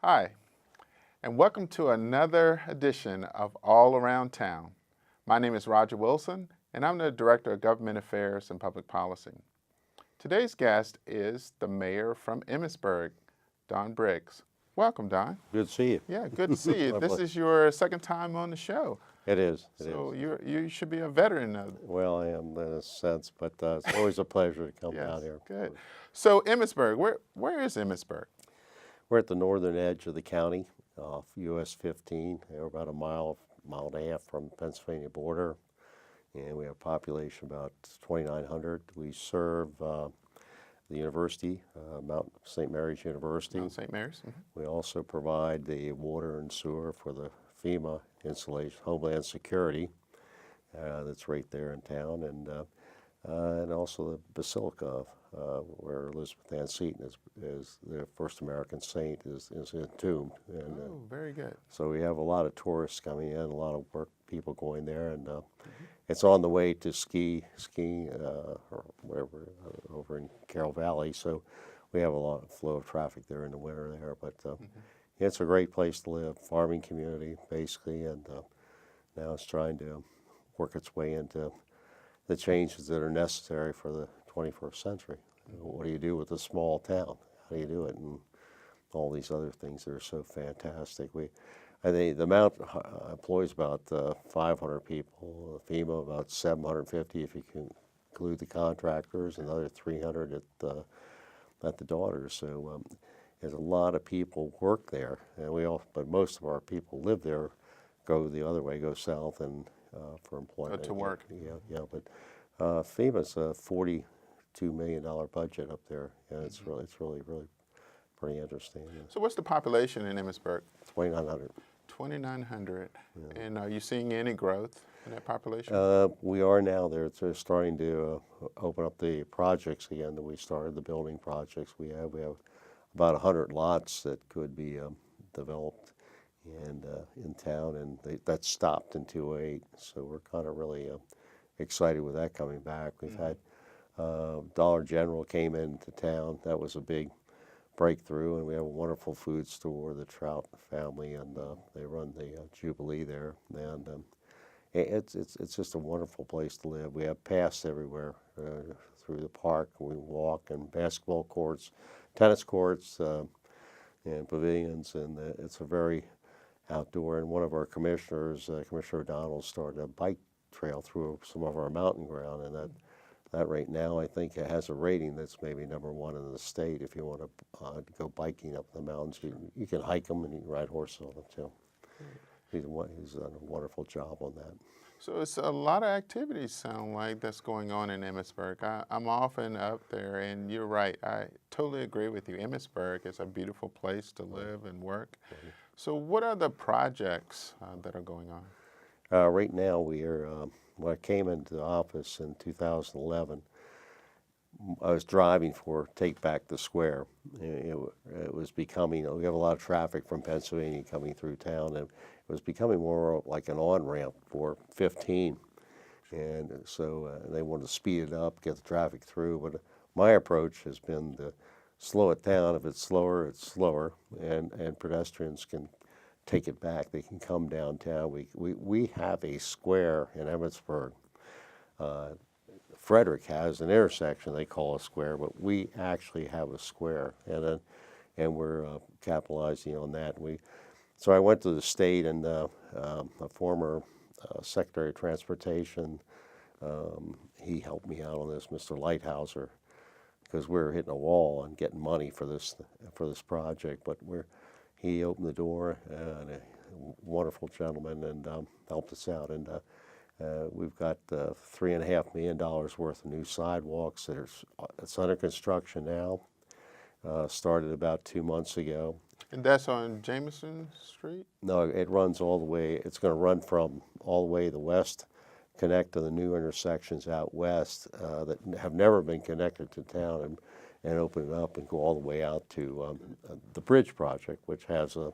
Hi, and welcome to another edition of All Around Town. My name is Roger Wilson, and I'm the Director of Government Affairs and Public Policy. Today's guest is the mayor from Emmitsburg, Don Briggs. Welcome, Don. Good to see you. Yeah, good to see you. This is your second time on the show. It is. So you should be a veteran of. Well, I am in a sense, but it's always a pleasure to come down here. Good. So Emmitsburg, where is Emmitsburg? We're at the northern edge of the county, off US 15. We're about a mile and a half from the Pennsylvania border, and we have a population about 2,900. We serve the university, Mount St. Mary's University. Mount St. Mary's. We also provide the water and sewer for the FEMA installation, Homeland Security, that's right there in town, and also the Basilica, where Elizabeth Ann Seton is the first American saint is entombed. And, Oh, very good. so we have a lot of tourists coming in, a lot of work people going there, and it's on the way to skiing or wherever over in Carroll Valley. So we have a lot of flow of traffic there in the winter there, but it's a great place to live, farming community basically, and now it's trying to work its way into the changes that are necessary for the 21st century. What do you do with a small town? How do you do it? And all these other things that are so fantastic. I think the Mount employs about 500 people, FEMA about 750 if you can include the contractors, another 300 at the daughters. So there's a lot of people work there, and but most of our people live there, go the other way, go south and for employment. To work. Yeah. But FEMA's a $42 million budget up there, and it's really pretty interesting. So what's the population in Emmitsburg? 2,900. 2,900. Yeah. And are you seeing any growth in that population? We are now. They're starting to open up the projects again that we started, the building projects. We have about 100 lots that could be developed and in town, and that stopped in 2008. So we're kind of really excited with that coming back. We've had Dollar General came into town. That was a big breakthrough, and we have a wonderful food store, the Trout family, and they run the Jubilee there, and it's just a wonderful place to live. We have paths everywhere through the park. We walk, and basketball courts, tennis courts, and pavilions, and it's a very outdoor. And one of our commissioners, Commissioner O'Donnell, started a bike trail through some of our mountain ground, and that right now I think it has a rating that's maybe #1 in the state. If you want to go biking up the mountains, you can hike them and you can ride horses on them too. He's done a wonderful job on that. So it's a lot of activities sound like that's going on in Emmitsburg. I'm often up there, and you're right. I totally agree with you. Emmitsburg is a beautiful place to live and work. So what are the projects that are going on? Right now we are, when I came into the office in 2011, I was driving for Take Back the Square. It was becoming, we have a lot of traffic from Pennsylvania coming through town, and it was becoming more like an on-ramp for 15. And so they wanted to speed it up, get the traffic through. But my approach has been to slow it down. If it's slower, it's slower, and pedestrians can take it back. They can come downtown. We have a square in Emmitsburg. Frederick has an intersection they call a square, but we actually have a square, and we're capitalizing on that. So I went to the state, and a former Secretary of Transportation, he helped me out on this, Mr. Lighthouser, because we were hitting a wall and getting money for this project. But he opened the door, and a wonderful gentleman, and helped us out. And we've got $3.5 million worth of new sidewalks it's under construction now. Started about 2 months ago. And that's on Jameson Street? No, it runs all the way. It's going to run from all the way to the west, connect to the new intersections out west that have never been connected to town, and open it up and go all the way out to the bridge project, which has a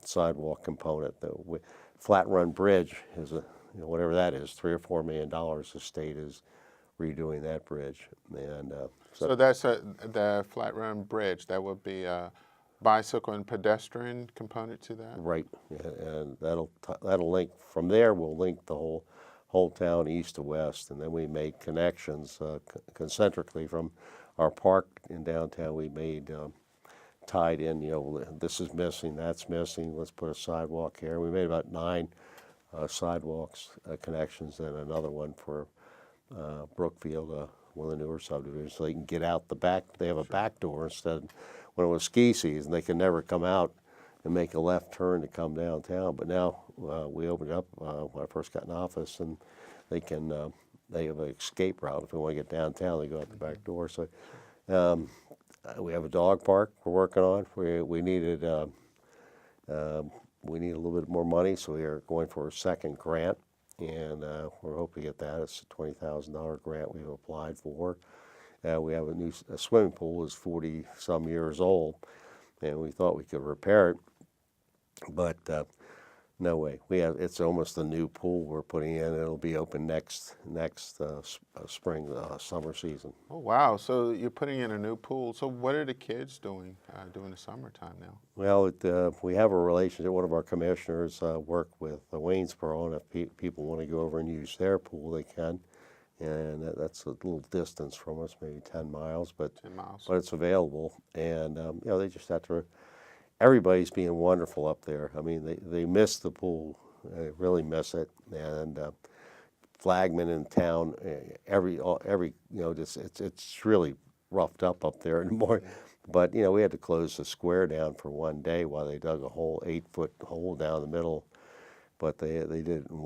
sidewalk component. The Flat Run Bridge is whatever that is, $3 or $4 million. The state is redoing that bridge, and so that's the Flat Run Bridge. That would be bicycle and pedestrian component to that? Right, and that'll link from there. We'll link the whole town east to west, and then we made connections concentrically from our park in downtown. We made tied in. You know, this is missing, that's missing. Let's put a sidewalk here. We made about 9 sidewalks connections, and another one for Brookfield, one of the newer subdivisions, so they can get out the back. They have a back door instead. When it was ski season, they could never come out and make a left turn to come downtown. But now we opened it up when I first got in office, and they can they have an escape route. If they want to get downtown, they go out the back door. So we have a dog park we're working on. We needed we need a little bit more money, so we are going for a second grant, and we're hoping to get that. It's a $20,000 grant we've applied for. We have a swimming pool is 40-some years old, and we thought we could repair it, but no way. It's almost a new pool we're putting in. It'll be open next spring, summer season. Oh, wow. So you're putting in a new pool. So what are the kids doing during the summertime now? Well, we have a relationship. One of our commissioners work with Waynesboro, and if people want to go over and use their pool, they can. And that's a little distance from us, maybe 10 miles, but 10 miles. But it's available. And you know, they just have to. Everybody's being wonderful up there. I mean, they miss the pool. They really miss it. And flagmen in town, every you know, it's really roughed up there in the morning. But you know, we had to close the square down for one day while they dug a whole 8-foot hole down the middle. But they did it in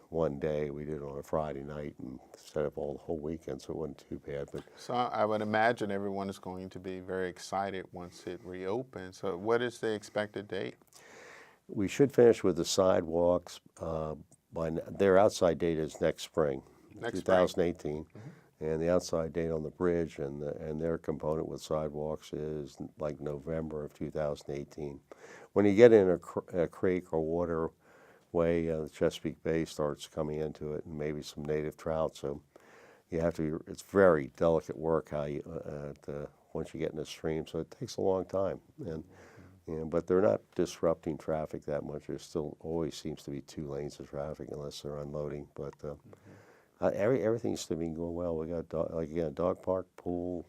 one day. We did it on a Friday night and set up all the whole weekend, so it wasn't too bad. But so I would imagine everyone is going to be very excited once it reopens. So what is the expected date? we should finish with the sidewalks their outside date is next spring, Next 2018. And the outside date on the bridge and their component with sidewalks is like November of 2018. When you get in a creek or waterway, the Chesapeake Bay starts coming into it, and maybe some native trout. So you have to. It's very delicate work how you once you get in the stream. So it takes a long time, but they're not disrupting traffic that much. There still always seems to be 2 lanes of traffic unless they're unloading, but. Everything's still been going well. We got dog park, pool,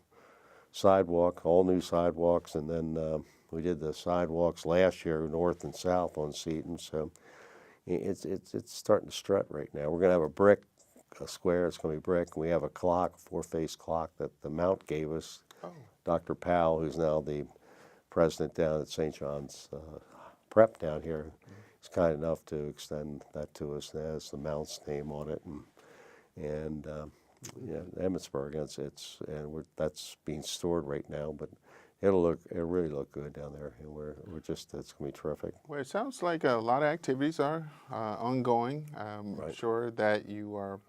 sidewalk, all new sidewalks, and then we did the sidewalks last year, north and south on Seaton. So it's starting to strut right now. We're gonna have a square. It's gonna be brick. We have a clock, 4-face clock that the Mount gave us. Oh. Dr. Powell, who's now the president down at St. John's Prep down here, is kind enough to extend that to us. It has the Mount's name on it, and Emmitsburg. That's being stored right now, but it'll really look good down there, and it's gonna be terrific. Well, it sounds like a lot of activities are ongoing. I'm Right. sure that you are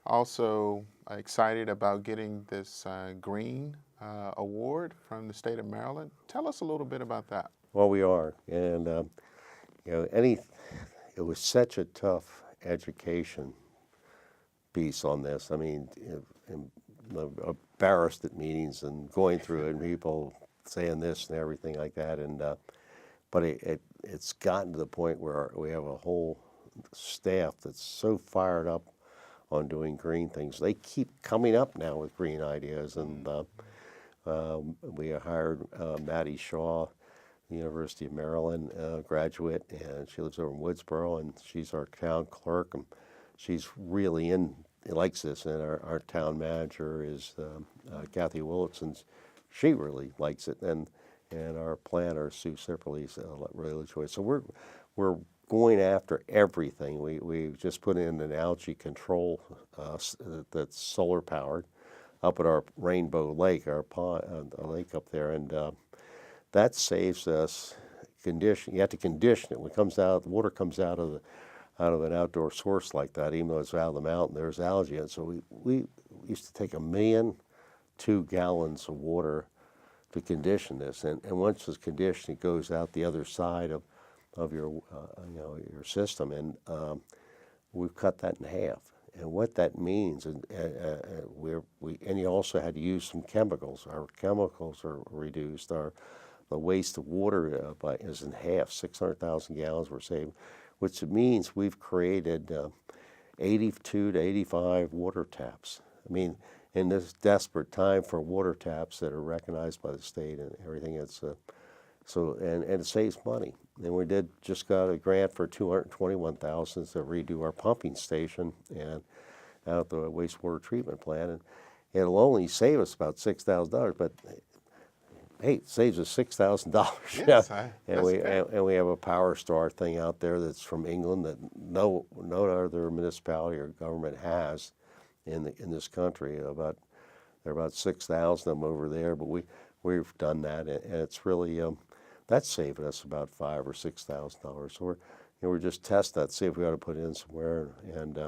also excited about getting this Green Award from the state of Maryland. Tell us a little bit about that. Well, we are, and it was such a tough education piece on this. I mean, I'm embarrassed at meetings and going through it and people saying this and everything like that. And but it's gotten to the point where we have a whole staff that's so fired up on doing green things. They keep coming up now with green ideas. And we hired Maddie Shaw, University of Maryland graduate, and she lives over in Woodsboro, and she's our town clerk. And she's really likes this, and our town manager is Kathy Willitsons. She really likes it, and our planner Sue Sipperly's really enjoys it. So we're going after everything. We just put in an algae control that's solar powered up at our Rainbow Lake, our pond, a lake up there, and that saves us condition. You have to condition it when it comes out. The water comes out of an outdoor source like that, even though it's out of the mountain, there's algae in it. So we used to take 1,000,002 gallons of water to condition this, and once it's conditioned, it goes out the other side of your your system, and we've cut that in half. And what that means, and you also had to use some chemicals. Our chemicals are reduced. Our the waste of water is in half. 600,000 gallons we're saving, which means we've created 82 to 85 water taps. I mean, in this desperate time for water taps that are recognized by the state and everything, it's and it saves money. And we just got a grant for $221,000 to redo our pumping station and out at the wastewater treatment plant, and it'll only save us about $6,000, but hey, it saves us $6,000. Yes, and we have a Power Star thing out there that's from England that no other municipality or government has in this country. There are about 6,000 of them over there, but we've done that, and it's really that's saving us about $5,000 or $6,000. So we're just testing that, see if we ought to put it in somewhere, and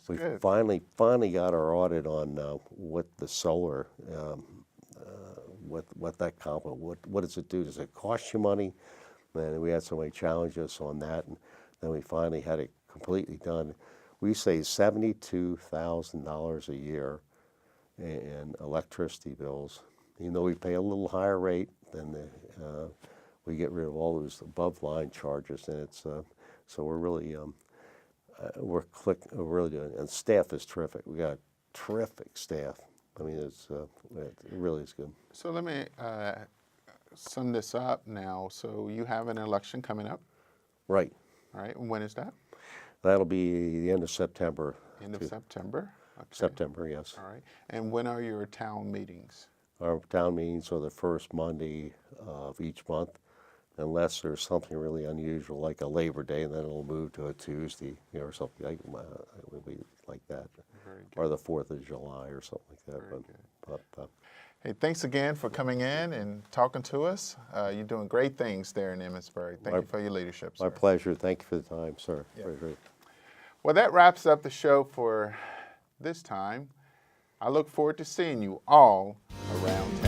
we finally got our audit on what the solar. What does it do? Does it cost you money? And we had somebody challenge us on that, and then we finally had it completely done. We save $72,000 a year in electricity bills. Even though we pay a little higher rate than we get rid of all those above line charges, and it's so we're really we're really doing it. And staff is terrific. We got terrific staff. I mean, it really is good. So let me sum this up now. So you have an election coming up? Right. All right. And when is that? That'll be the end of September. End of September? Okay. September, yes. All right. And when are your town meetings? Our town meetings are the first Monday of each month, unless there's something really unusual like a Labor Day, and then it'll move to a Tuesday, or something like that. Very good. Or the 4th of July or something like that. Very good. But hey, thanks again for coming in and talking to us. You're doing great things there in Emmitsburg. Thank you for your leadership, sir. My pleasure. Thank you for the time, sir. Yeah. Very great. Well, that wraps up the show for this time. I look forward to seeing you all around town.